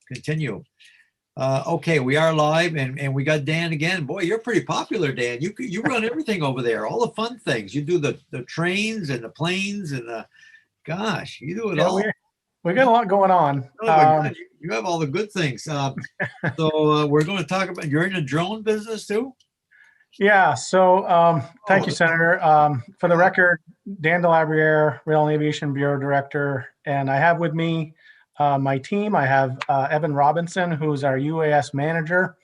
continue. Okay, we are live, and we got Dan again. Boy, you're pretty popular, Dan. You run everything over there, all the fun things. You do the trains and the planes and the gosh, you do it Yeah, all. we got a lot going on. Oh my God, you have all the good things. So we're going to talk about you're in the drone business too. Yeah, so thank you, Oh, Senator. For the record, Dan Delabriere, Rail and Aviation Bureau Director, and I have with me my team. I have Evan Robinson, who's our UAS manager,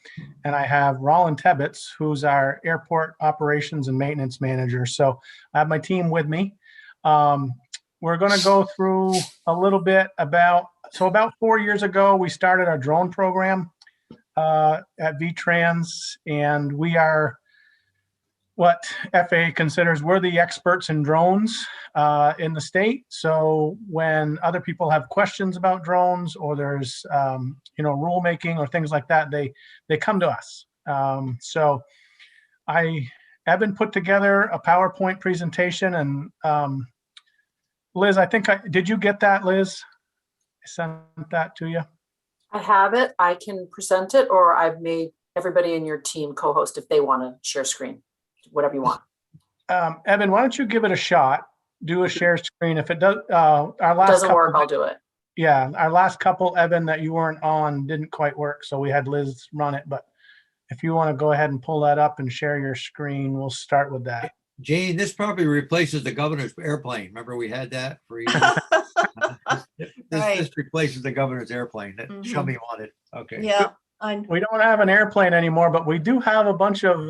and I have Roland Tebbets, who's our airport operations and maintenance manager. So I have my team with me. We're going to go through a little bit about 4 years ago, we started our drone program at VTrans, and we are what FAA considers we're the experts in drones in the state. So when other people have questions about drones, or there's rulemaking or things like that, they come to us. So Evan put together a PowerPoint presentation, and Liz, did you get that, Liz? I sent that to you. I have it. I can present it, or I've made everybody in your team co-host if they want to share screen, whatever you want. Evan, why don't you give it a shot? Do a share screen. If it does, our last doesn't work, I'll do it. Yeah, our last couple, Evan, that you weren't on didn't quite work, so we had Liz run it. But if you want to go ahead and pull that up and share your screen, we'll start with that. Jane, this probably replaces the governor's airplane. Remember we had that for years? This replaces the governor's airplane that Shummy wanted. Okay. Yeah. We don't have an airplane anymore, but we do have a bunch of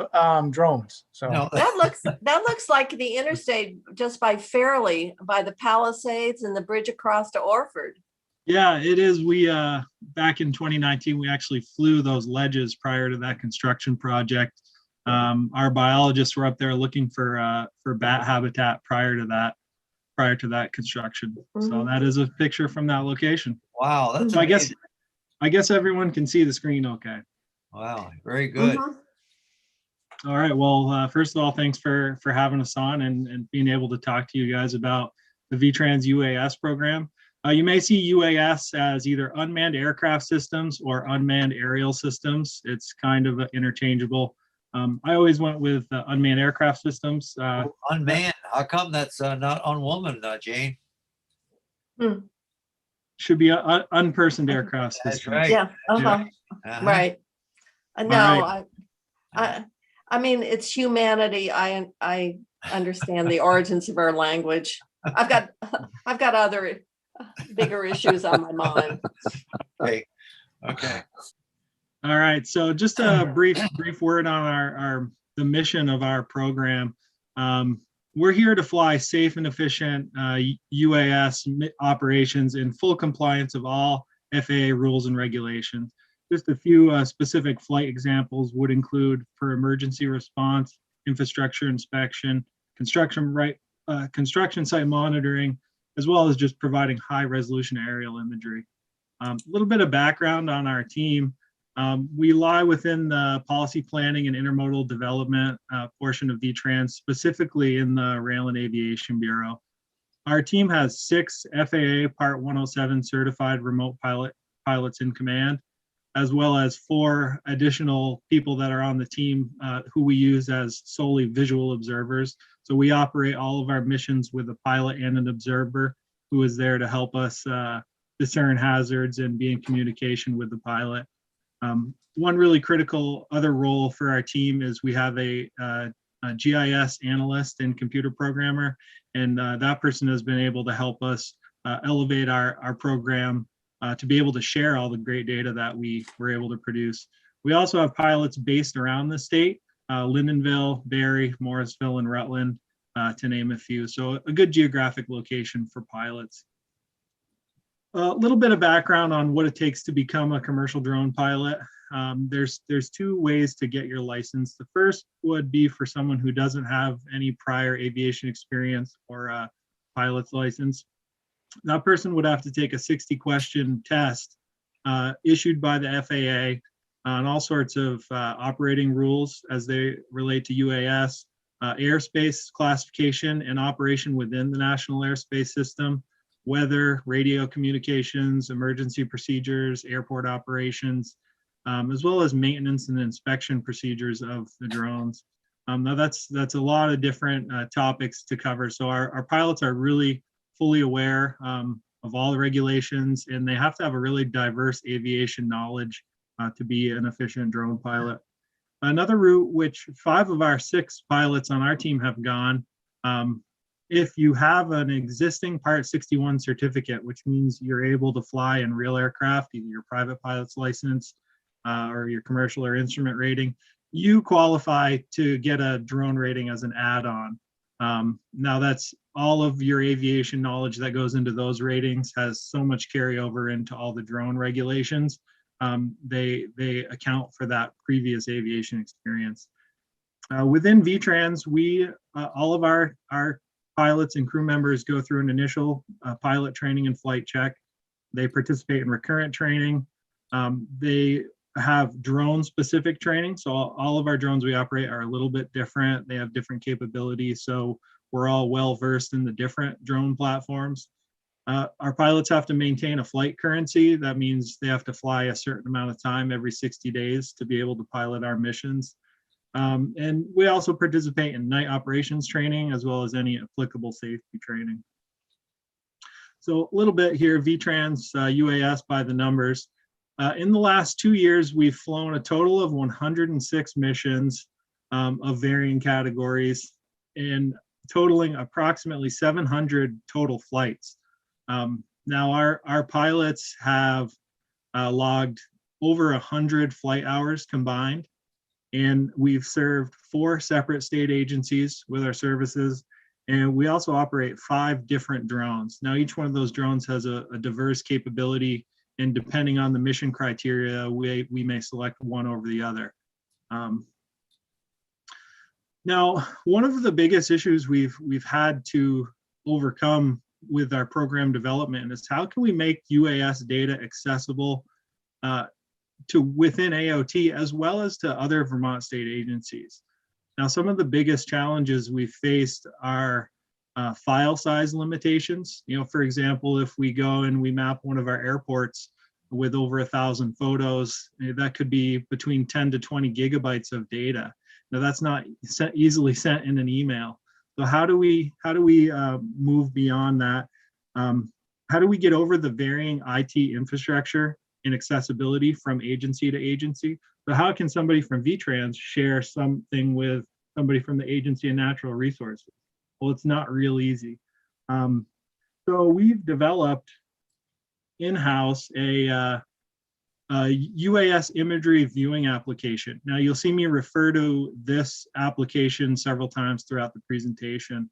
drones. So No. that looks like the interstate just by Fairleigh, by the Palisades and the bridge across to Orford. Yeah, it is. We back in 2019, we actually flew those ledges prior to that construction project. Our biologists were up there looking for bat habitat prior to that construction. So that is a picture from that location. Wow, that's so I guess everyone can see the screen okay. Wow, very good. All right, well, first of all, thanks for having us on and being able to talk to you guys about the VTrans UAS program. You may see UAS as either unmanned aircraft systems or unmanned aerial systems. It's kind of interchangeable. I always went with unmanned aircraft systems. Unmanned, how come that's not unwoman, Jane? Should be unpersoned aircraft systems. That's right. Yeah. Right. No, right. I mean, it's humanity. I understand the origins of our language. I've got other bigger issues on my mind. Okay. All right. So just a brief word on the mission of our program. We're here to fly safe and efficient UAS operations in full compliance of all FAA rules and regulations. Just a few specific flight examples would include for emergency response, infrastructure inspection, construction site monitoring, as well as just providing high resolution aerial imagery. A little bit of background on our team. We lie within the policy planning and intermodal development portion of VTrans, specifically in the Rail and Aviation Bureau. Our team has 6 FAA Part 107 certified remote pilots in command, as well as 4 additional people that are on the team who we use as solely visual observers. So we operate all of our missions with a pilot and an observer who is there to help us discern hazards and be in communication with the pilot. One really critical other role for our team is we have a GIS analyst and computer programmer, and that person has been able to help us elevate our program to be able to share all the great data that we were able to produce. We also have pilots based around the state, Lyndonville, Barrie, Morrisville, and Rutland, to name a few. So a good geographic location for pilots. A little bit of background on what it takes to become a commercial drone pilot. There's 2 ways to get your license. The first would be for someone who doesn't have any prior aviation experience or a pilot's license. That person would have to take a 60-question test issued by the FAA on all sorts of operating rules as they relate to UAS, airspace classification and operation within the National Airspace System, weather, radio communications, emergency procedures, airport operations, as well as maintenance and inspection procedures of the drones. Now that's a lot of different topics to cover. So our pilots are really fully aware of all the regulations, and they have to have a really diverse aviation knowledge to be an efficient drone pilot. Another route, which 5 of our 6 pilots on our team have gone, if you have an existing Part 61 certificate, which means you're able to fly in real aircraft, either your private pilot's license or your commercial or instrument rating, you qualify to get a drone rating as an add-on. Now that's all of your aviation knowledge that goes into those ratings has so much carryover into all the drone regulations. They account for that previous aviation experience. Within VTrans, all of our pilots and crew members go through an initial pilot training and flight check. They participate in recurrent training. They have drone specific training. So all of our drones we operate are a little bit different. They have different capabilities. So we're all well versed in the different drone platforms. Our pilots have to maintain a flight currency. That means they have to fly a certain amount of time every 60 days to be able to pilot our missions. And we also participate in night operations training as well as any applicable safety training. So a little bit here, VTrans UAS by the numbers. In the last 2 years, we've flown a total of 106 missions of varying categories and totaling approximately 700 total flights. Now our pilots have logged over 100 flight hours combined, and we've served 4 separate state agencies with our services, and we also operate 5 different drones. Now each one of those drones has a diverse capability, and depending on the mission criteria, we may select one over the other. Now, one of the biggest issues we've had to overcome with our program development is how can we make UAS data accessible to within AOT as well as to other Vermont state agencies. Now, some of the biggest challenges we faced are file size limitations. You know, for example, if we go and we map one of our airports with over 1,000 photos, that could be between 10 to 20 gigabytes of data. Now, that's not easily sent in an email. So how do we move beyond that? How do we get over the varying IT infrastructure and accessibility from agency to agency? So how can somebody from VTrans share something with somebody from the Agency of Natural Resources? Well, it's not real easy. So we've developed in-house a UAS imagery viewing application. Now you'll see me refer to this application several times throughout the presentation.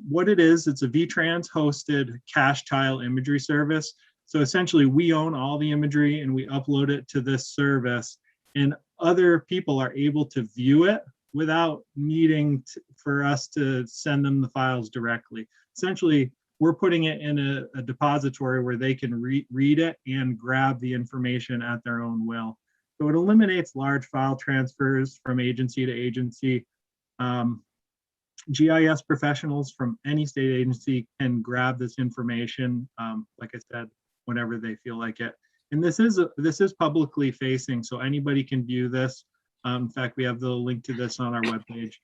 What it is, it's a VTrans hosted cache tile imagery service. So essentially we own all the imagery and we upload it to this service, and other people are able to view it without needing for us to send them the files directly. Essentially, we're putting it in a depository where they can read it and grab the information at their own will. So it eliminates large file transfers from agency to agency. GIS professionals from any state agency can grab this information, like I said, whenever they feel like it. And this is publicly facing, so anybody can view this. In fact, we have the link to this on our webpage.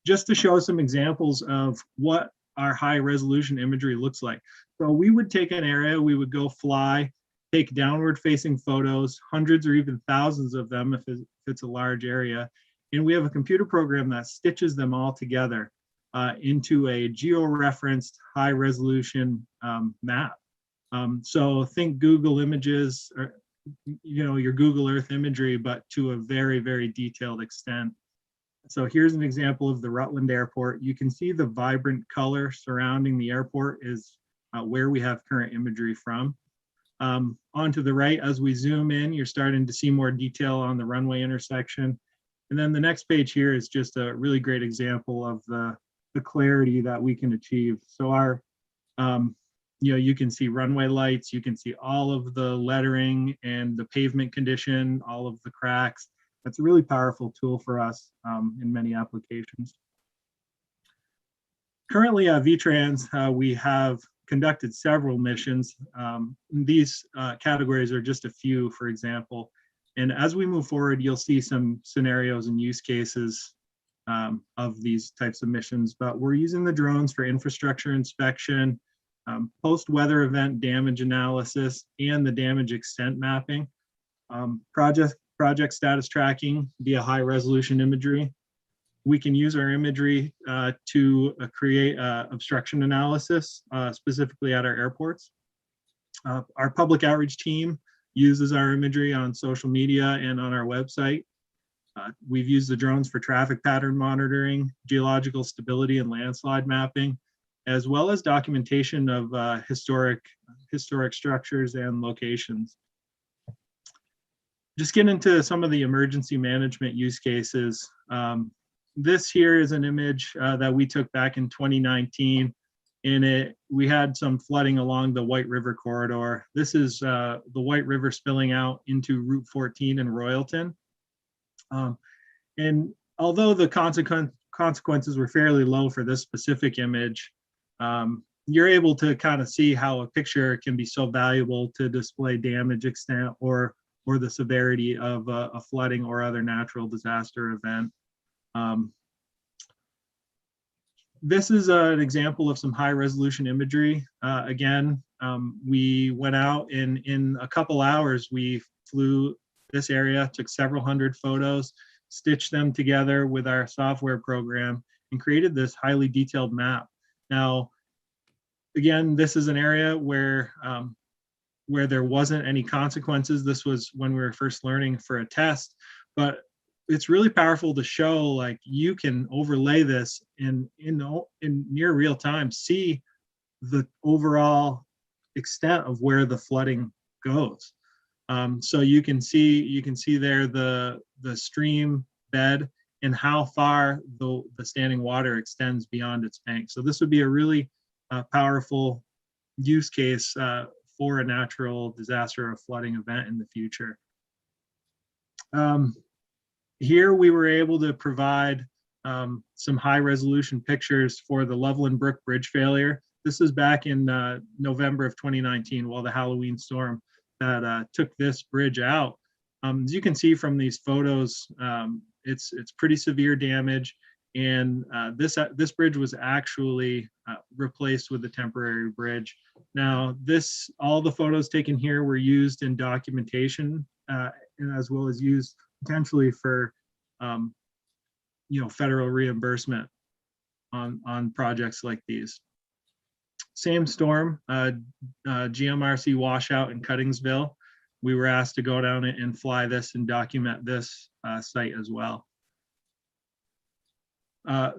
Just to show some examples of what our high resolution imagery looks like. So we would take an area, we would go fly, take downward facing photos, hundreds or even thousands of them if it's a large area. And we have a computer program that stitches them all together into a geo-referenced high resolution map. So think Google Images, or your Google Earth imagery, but to a very, very detailed extent. So here's an example of the Rutland Airport. You can see the vibrant color surrounding the airport is where we have current imagery from. On to the right, as we zoom in, you're starting to see more detail on the runway intersection. And then the next page here is just a really great example of the clarity that we can achieve. So our, you can see runway lights, you can see all of the lettering and the pavement condition, all of the cracks. That's a really powerful tool for us in many applications. Currently at VTrans, we have conducted several missions. These categories are just a few, for example. And as we move forward, you'll see some scenarios and use cases of these types of missions, but we're using the drones for infrastructure inspection, post-weather event damage analysis, and the damage extent mapping, project status tracking via high-resolution imagery. We can use our imagery to create obstruction analysis, specifically at our airports. Our public outreach team uses our imagery on social media and on our website. We've used the drones for traffic pattern monitoring, geological stability and landslide mapping, as well as documentation of historic structures and locations. Just get into some of the emergency management use cases. This here is an image that we took back in 2019. We had some flooding along the White River corridor. This is the White River spilling out into Route 14 in Royalton. And although the consequences were fairly low for this specific image, you're able to kind of see how a picture can be so valuable to display damage extent or the severity of a flooding or other natural disaster event. This is an example of some high resolution imagery. Again, we went out in a couple hours, we flew this area, took several hundred photos, stitched them together with our software program, and created this highly detailed map. Now, again, this is an area where there wasn't any consequences. This was when we were first learning for a test, but it's really powerful to show, like, you can overlay this in near real time, see the overall extent of where the flooding goes. So you can see there the stream bed and how far the standing water extends beyond its bank. So this would be a really powerful use case for a natural disaster or flooding event in the future. Here we were able to provide some high resolution pictures for the Loveland Brook Bridge failure. This is back in November of 2019, while the Halloween storm that took this bridge out. As you can see from these photos, it's pretty severe damage, and this bridge was actually replaced with a temporary bridge. Now, all the photos taken here were used in documentation, and as well as used potentially for federal reimbursement on projects like these. Same storm, GMRC washout in Cuttingsville. We were asked to go down and fly this and document this site as well.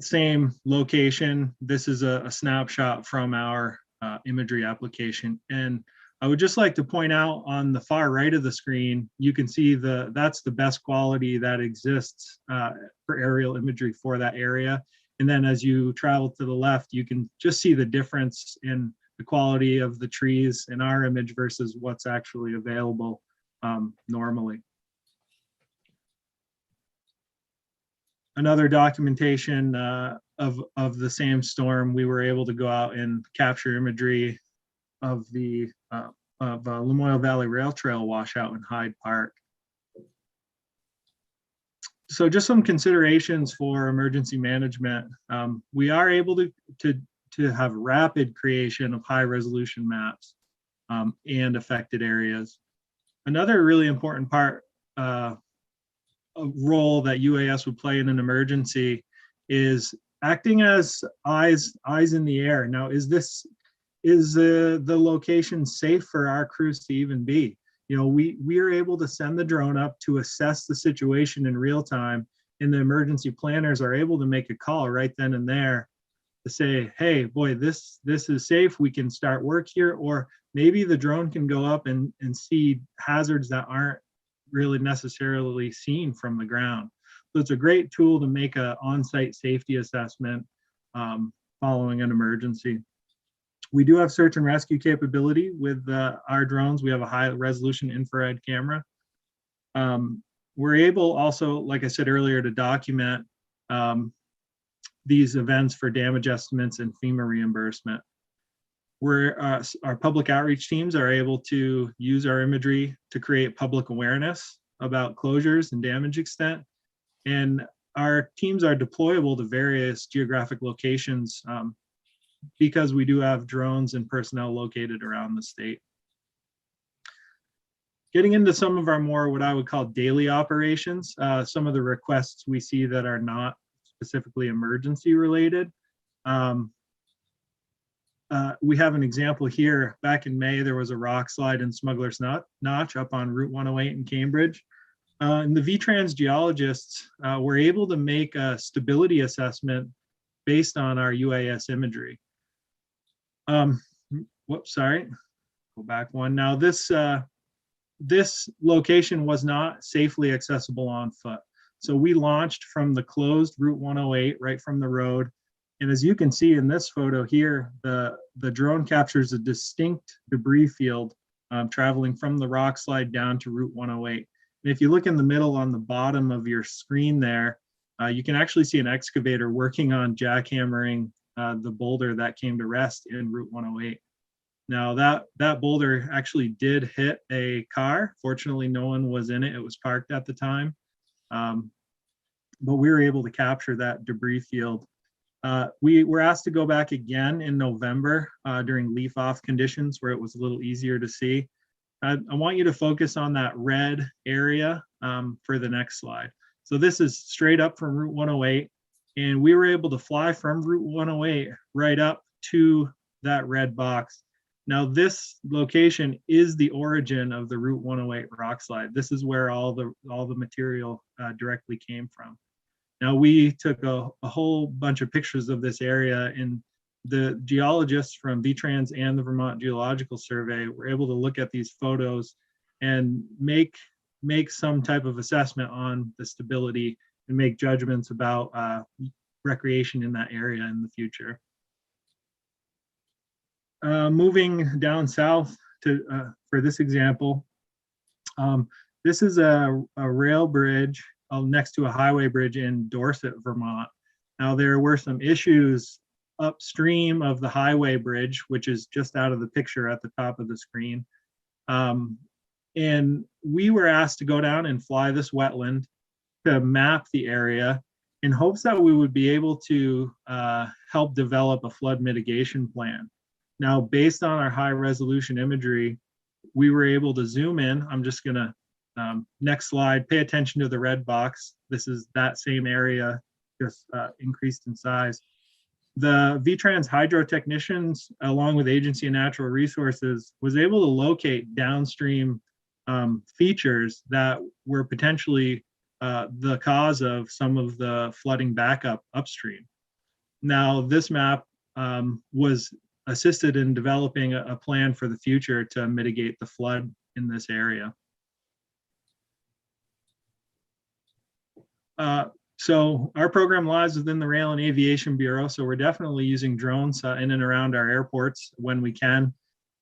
Same location. This is a snapshot from our imagery application. And I would just like to point out on the far right of the screen, you can see that's the best quality that exists for aerial imagery for that area. And then as you travel to the left, you can just see the difference in the quality of the trees in our image versus what's actually available normally. Another documentation of the same storm, we were able to go out and capture imagery of the Lamoille Valley Rail Trail washout in Hyde Park. So just some considerations for emergency management. We are able to have rapid creation of high resolution maps and affected areas. Another really important part, a role that UAS would play in an emergency is acting as eyes in the air. Now, is the location safe for our crews to even be? We are able to send the drone up to assess the situation in real time, and the emergency planners are able to make a call right then and there to say, hey, boy, this is safe, we can start work here. Or maybe the drone can go up and see hazards that aren't really necessarily seen from the ground. So it's a great tool to make an on-site safety assessment following an emergency. We do have search and rescue capability with our drones. We have a high resolution infrared camera. We're able also, like I said earlier, to document these events for damage estimates and FEMA reimbursement. Where our public outreach teams are able to use our imagery to create public awareness about closures and damage extent. And our teams are deployable to various geographic locations because we do have drones and personnel located around the state. Getting into some of our more what I would call daily operations, some of the requests we see that are not specifically emergency related. We have an example here. Back in May, there was a rock slide in Smuggler's Notch up on Route 108 in Cambridge. And the VTrans geologists were able to make a stability assessment based on our UAS imagery. Whoops, sorry, go back one. Now this location was not safely accessible on foot. So we launched from the closed Route 108 right from the road. And as you can see in this photo here, the drone captures a distinct debris field traveling from the rock slide down to Route 108. And if you look in the middle on the bottom of your screen there, you can actually see an excavator working on jackhammering the boulder that came to rest in Route 108. Now that boulder actually did hit a car. Fortunately, no one was in it. It was parked at the time. But we were able to capture that debris field. We were asked to go back again in November during leaf off conditions where it was a little easier to see. I want you to focus on that red area for the next slide. So this is straight up from Route 108, and we were able to fly from Route 108 right up to that red box. Now this location is the origin of the Route 108 rock slide. This is where all the material directly came from. Now we took a whole bunch of pictures of this area, and the geologists from VTrans and the Vermont Geological Survey were able to look at these photos and make some type of assessment on the stability and make judgments about recreation in that area in the future. Moving down south to for this example, this is a rail bridge next to a highway bridge in Dorset, Vermont. Now there were some issues upstream of the highway bridge, which is just out of the picture at the top of the screen. And we were asked to go down and fly this wetland to map the area in hopes that we would be able to help develop a flood mitigation plan. Now, based on our high resolution imagery, we were able to zoom in. I'm just gonna, next slide, pay attention to the red box. This is that same area, just increased in size. The VTrans hydro technicians, along with Agency of Natural Resources, was able to locate downstream features that were potentially the cause of some of the flooding backup upstream. Now, this map was assisted in developing a plan for the future to mitigate the flood in this area. So our program lies within the Rail and Aviation Bureau, so we're definitely using drones in and around our airports when we can.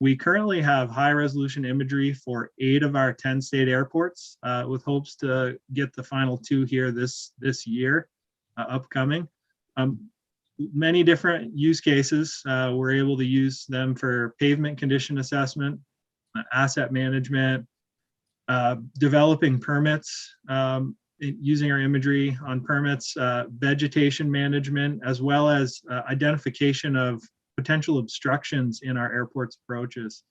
We currently have high resolution imagery for 8 of our 10 state airports, with hopes to get the final 2 here this year, upcoming. Many different use cases. We're able to use them for pavement condition assessment, asset management, developing permits, using our imagery on permits, vegetation management, as well as identification of potential obstructions in our airport's approaches.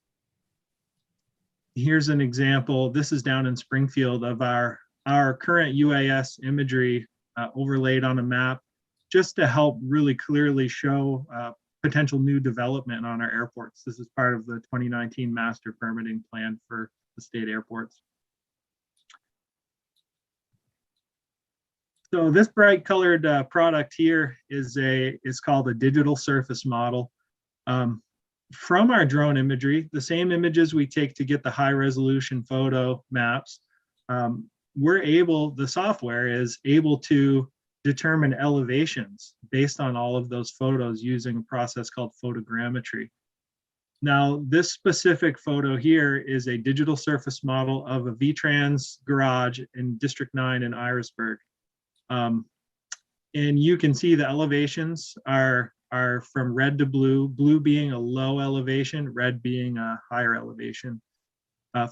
Here's an example. This is down in Springfield of our current UAS imagery overlaid on a map, just to help really clearly show potential new development on our airports. This is part of the 2019 master permitting plan for the state airports. So this bright colored product here is called a digital surface model. From our drone imagery, the same images we take to get the high resolution photo maps, the software is able to determine elevations based on all of those photos using a process called photogrammetry. Now, this specific photo here is a digital surface model of a VTrans garage in District 9 in Irisburg. And you can see the elevations are from red to blue, blue being a low elevation, red being a higher elevation.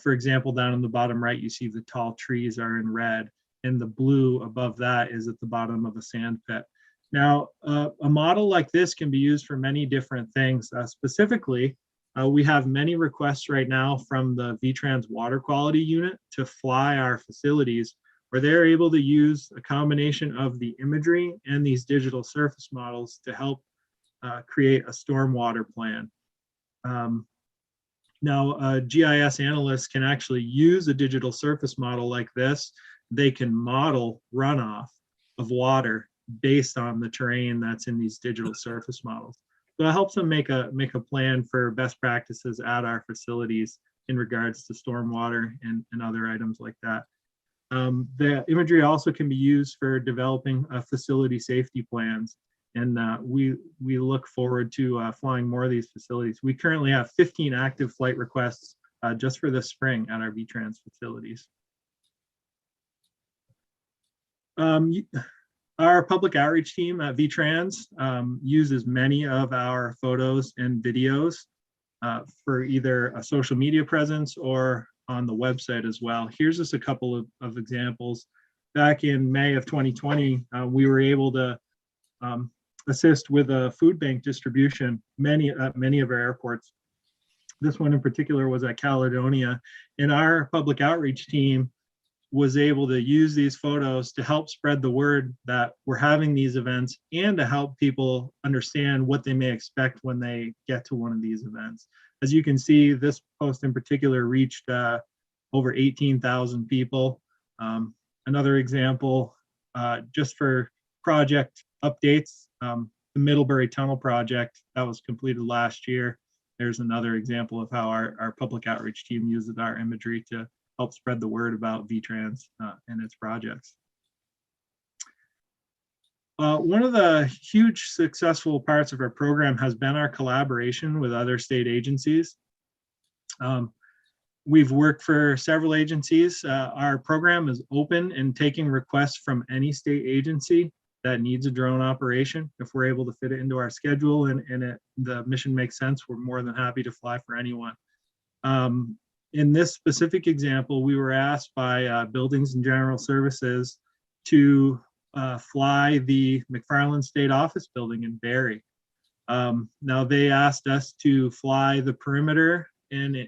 For example, down in the bottom right, you see the tall trees are in red, and the blue above that is at the bottom of a sand pit. Now, a model like this can be used for many different things. Specifically, we have many requests right now from the VTrans water quality unit to fly our facilities, where they're able to use a combination of the imagery and these digital surface models to help create a stormwater plan. Now, GIS analysts can actually use a digital surface model like this. They can model runoff of water based on the terrain that's in these digital surface models. So it helps them make a plan for best practices at our facilities in regards to stormwater and other items like that. The imagery also can be used for developing facility safety plans. And we look forward to flying more of these facilities. We currently have 15 active flight requests just for this spring at our VTrans facilities. Our public outreach team at VTrans uses many of our photos and videos for either a social media presence or on the website as well. Here's just a couple of examples. Back in May of 2020, we were able to assist with a food bank distribution many of our airports. This one in particular was at Caledonia, and our public outreach team was able to use these photos to help spread the word that we're having these events and to help people understand what they may expect when they get to one of these events. As you can see, this post in particular reached over 18,000 people. Another example, just for project updates, the Middlebury Tunnel project that was completed last year. There's another example of how our public outreach team uses our imagery to help spread the word about VTrans and its projects. One of the huge successful parts of our program has been our collaboration with other state agencies. We've worked for several agencies. Our program is open and taking requests from any state agency that needs a drone operation. If we're able to fit it into our schedule and the mission makes sense, we're more than happy to fly for anyone. In this specific example, we were asked by Buildings and General Services to fly the McFarland State Office building in Barrie. Now they asked us to fly the perimeter and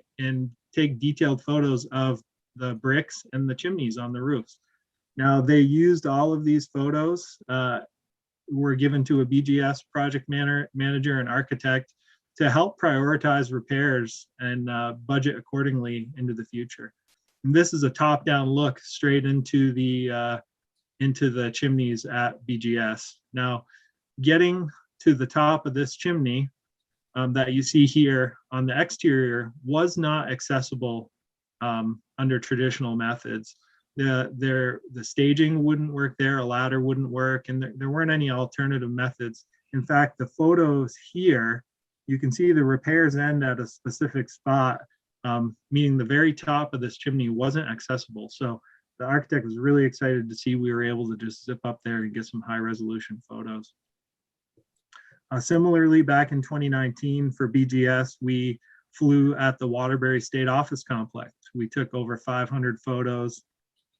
take detailed photos of the bricks and the chimneys on the roofs. Now they used all of these photos, were given to a BGS project manager and architect to help prioritize repairs and budget accordingly into the future. And this is a top-down look straight into the chimneys at BGS. Now, getting to the top of this chimney that you see here on the exterior was not accessible under traditional methods. The staging wouldn't work there, a ladder wouldn't work, and there weren't any alternative methods. In fact, the photos here, you can see the repairs end at a specific spot, meaning the very top of this chimney wasn't accessible. So the architect was really excited to see we were able to just zip up there and get some high resolution photos. Similarly, back in 2019 for BGS, we flew at the Waterbury State Office Complex. We took over 500 photos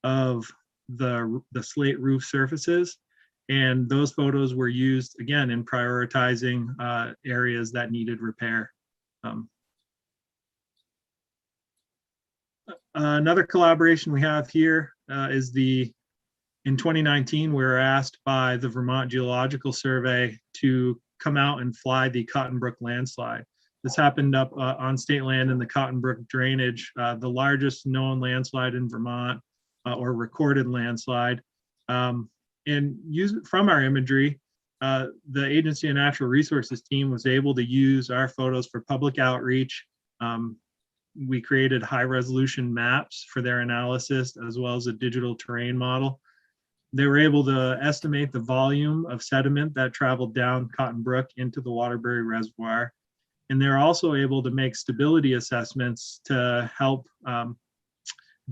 of the slate roof surfaces, and those photos were used again in prioritizing areas that needed repair. Another collaboration we have here is in 2019, we were asked by the Vermont Geological Survey to come out and fly the Cotton Brook landslide. This happened up on state land in the Cotton Brook drainage, the largest known landslide in Vermont, or recorded landslide. And from our imagery, the Agency of Natural Resources team was able to use our photos for public outreach. We created high resolution maps for their analysis, as well as a digital terrain model. They were able to estimate the volume of sediment that traveled down Cotton Brook into the Waterbury Reservoir. And they're also able to make stability assessments to help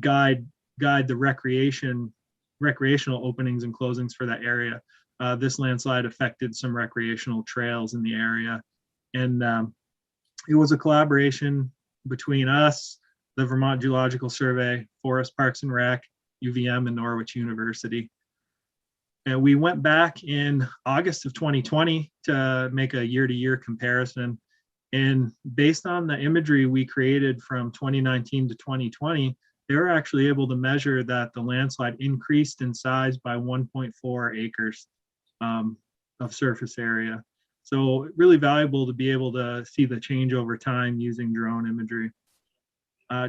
guide the recreational openings and closings for that area. this landslide affected some recreational trails in the area. And it was a collaboration between us, the Vermont Geological Survey, Forest Parks and Rec, UVM, and Norwich University. And we went back in August of 2020 to make a year-to-year comparison. And based on the imagery we created from 2019 to 2020, they were actually able to measure that the landslide increased in size by 1.4 acres of surface area. So really valuable to be able to see the change over time using drone imagery.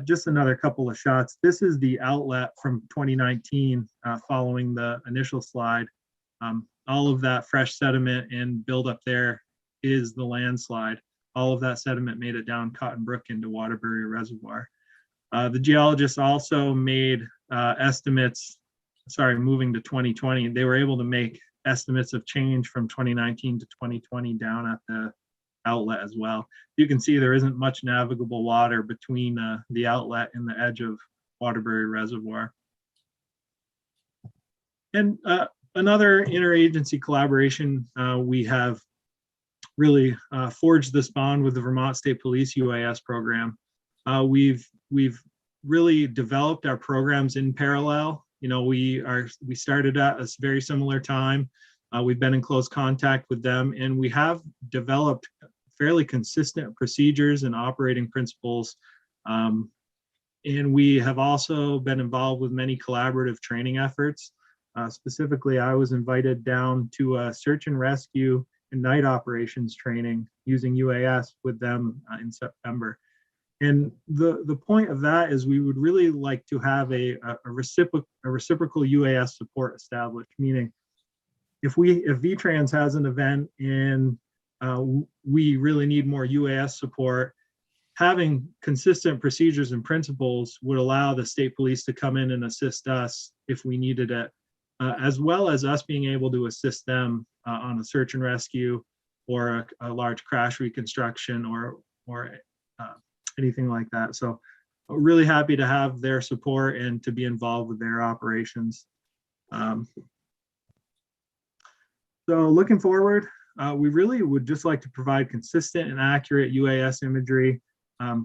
Just another couple of shots. This is the outlet from 2019 following the initial slide. All of that fresh sediment and buildup there is the landslide. All of that sediment made it down Cotton Brook into Waterbury Reservoir. The geologists also made estimates, moving to 2020, they were able to make estimates of change from 2019 to 2020 down at the outlet as well. You can see there isn't much navigable water between the outlet and the edge of Waterbury Reservoir. And another interagency collaboration, we have really forged this bond with the Vermont State Police UAS program. We've really developed our programs in parallel. You know, we started at a very similar time. We've been in close contact with them, and we have developed fairly consistent procedures and operating principles. And we have also been involved with many collaborative training efforts. Specifically, I was invited down to a search and rescue and night operations training using UAS with them in September. And the point of that is we would really like to have a reciprocal UAS support established, meaning if VTrans has an event and we really need more UAS support, having consistent procedures and principles would allow the state police to come in and assist us if we needed it, as well as us being able to assist them on a search and rescue or a large crash reconstruction or anything like that. So really happy to have their support and to be involved with their operations. So looking forward, we really would just like to provide consistent and accurate UAS imagery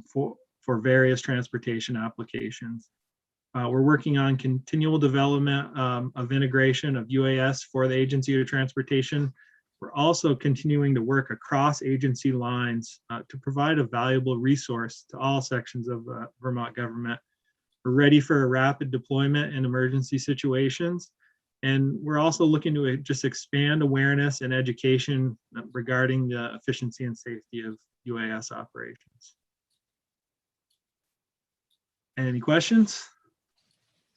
for various transportation applications. We're working on continual development of integration of UAS for the Agency of Transportation. We're also continuing to work across agency lines to provide a valuable resource to all sections of Vermont government. We're ready for a rapid deployment in emergency situations. And we're also looking to just expand awareness and education regarding the efficiency and safety of UAS operations. Any questions?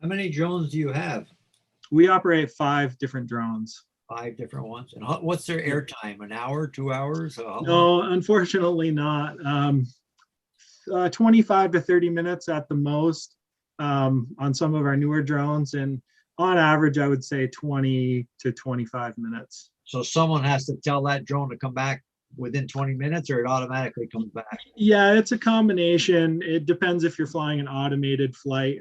How many drones do you have? We operate 5 different drones. 5 different ones. And what's their airtime? An hour, 2 hours? How long? No, unfortunately not. 25 to 30 minutes at the most on some of our newer drones. And on average, I would say 20 to 25 minutes. So someone has to tell that drone to come back within 20 minutes or it automatically comes back? Yeah, it's a combination. It depends if you're flying an automated flight.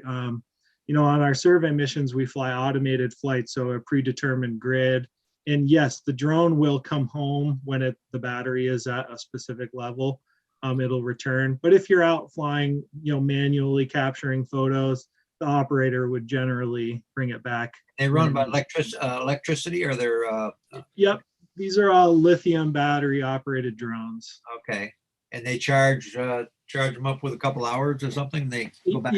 You know, on our survey missions, we fly automated flights, so a predetermined grid. And yes, the drone will come home when the battery is at a specific level. It'll return. But if you're out flying, you know, manually capturing photos, the operator would generally bring it back. They run by electricity or they're Yep, these are all lithium battery operated drones. okay. And they charge them up with a couple hours or something. They go back.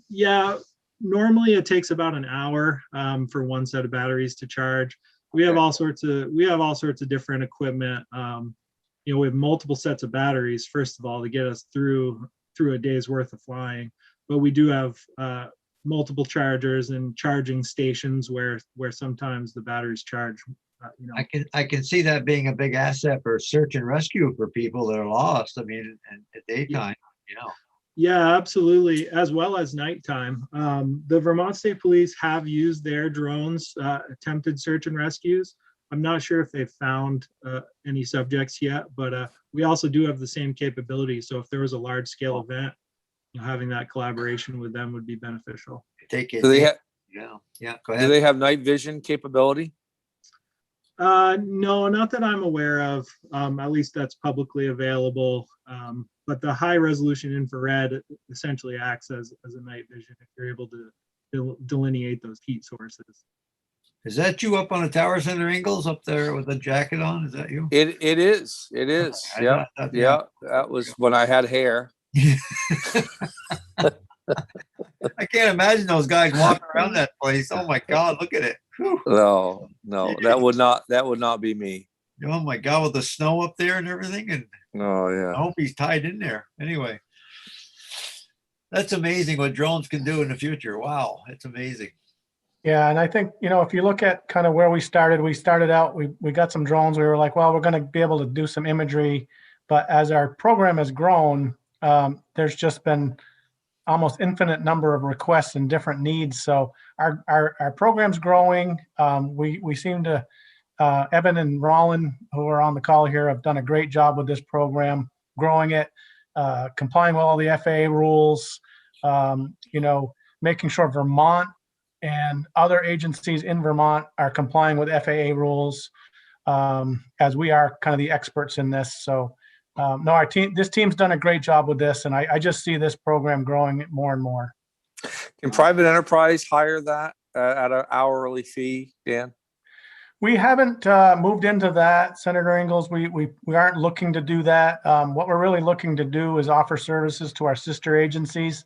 Yeah. Normally it takes about an hour for one set of batteries to charge. We have all sorts of different equipment. You know, we have multiple sets of batteries, first of all, to get us through a day's worth of flying. But we do have multiple chargers and charging stations where sometimes the batteries charge. You know, I can see that being a big asset for search and rescue for people that are lost. I mean, at daytime, you know. Yeah, absolutely, as well as nighttime. The Vermont State Police have used their drones, attempted search and rescues. I'm not sure if they've found any subjects yet, but we also do have the same capability. So if there was a large scale event, you know, having that collaboration with them would be beneficial. Take it. Do they have Yeah. Go do ahead. they have night vision capability? No, not that I'm aware of. At least that's publicly available. But the high resolution infrared essentially acts as a night vision if you're able to delineate those heat sources. Is that you up on the tower center, Ingalls, up there with the jacket on? Is that you? It is. It is. I Yeah. thought- Yeah. That was when I had hair. I can't imagine those guys walking around that place. Oh my God, look at it. Whew. No, that would not be me. Oh my God, with the snow up there and everything. And Oh I yeah. hope he's tied in there. Anyway, that's amazing what drones can do in the future. Wow, it's amazing. Yeah, and I think, if you look at kind of where we started out, we got some drones. We were like, well, we're going to be able to do some imagery. But as our program has grown, there's just been almost infinite number of requests and different needs. So our program's growing. We seem to, Evan and Roland, who are on the call here, have done a great job with this program, growing it, complying with all the FAA rules, making sure Vermont and other agencies in Vermont are complying with FAA rules, as we are kind of the experts in this. So no, this team's done a great job with this, and I just see this program growing more and more. Can private enterprise hire that at an hourly fee, Dan? We haven't moved into that, Senator Ingalls. We aren't looking to do that. What we're really looking to do is offer services to our sister agencies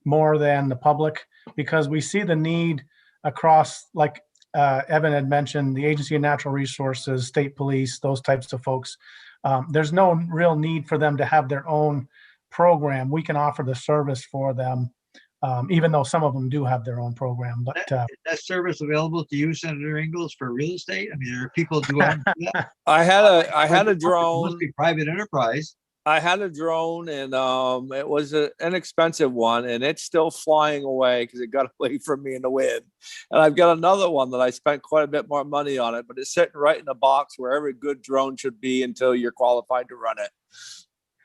more than the public, because we see the need across, like Evan had mentioned, the Agency of Natural Resources, state police, those types of folks. There's no real need for them to have their own program. We can offer the service for them, even though some of them do have their own program. But Is that service available to you, Senator Ingalls, for real estate? I mean, there are people who want to do that. I had a It drone. must be private enterprise. I had a drone, and it was an inexpensive one, and it's still flying away because it got away from me in the wind. And I've got another one that I spent quite a bit more money on it, but it's sitting right in the box where every good drone should be until you're qualified to run it.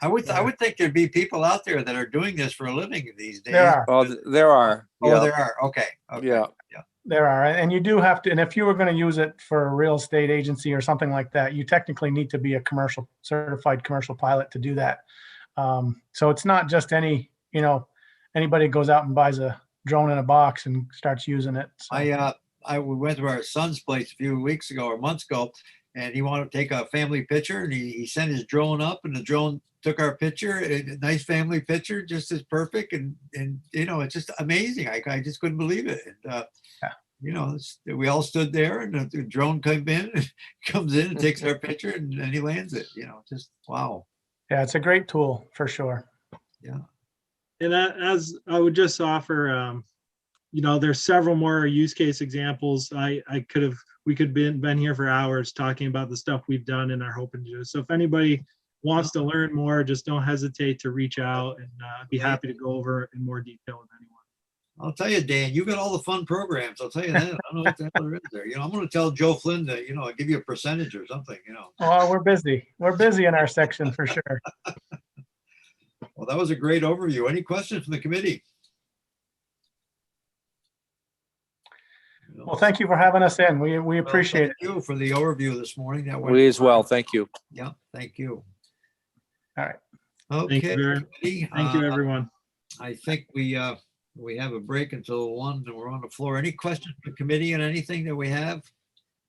I would think there'd be people out there that are doing this for a living these days. there are. Oh, there are. Oh, Yeah. there are. Okay. Okay. Yeah. There are, and you do have to, and if you were going to use it for a real estate agency or something like that, you technically need to be a certified commercial pilot to do that. So it's not just anybody goes out and buys a drone in a box and starts using it. So. We went to our son's place a few weeks ago or months ago, and he wanted to take a family picture, and he sent his drone up, and the drone took our picture, a nice family picture, just as perfect, and it's just amazing. I just couldn't believe it. And, we all stood there, and the drone comes in and takes our picture, and he lands it. Just wow. Yeah, it's a great tool for sure. And as I would just offer, there's several more use case examples. We could been here for hours talking about the stuff we've done and are hoping to do. So if anybody wants to learn more, just don't hesitate to reach out, and be happy to go over in more detail with anyone. I'll tell you, Dan, you got all the fun programs. I'll tell you that. I don't know what the hell there is there. I'm going to tell Joe Flynn to, give you a percentage or something, Oh, we're busy. We're busy in our section for sure. Well, that was a great overview. Any questions from the committee? Well, thank you for having us in. We appreciate it. Thank you for the overview this morning. That went We as well. Thank you. Yeah, thank you. All right. Okay. committee, Thank you, everyone. I think we have a break until 1, and we're on the floor. Any questions from the committee on anything that we have?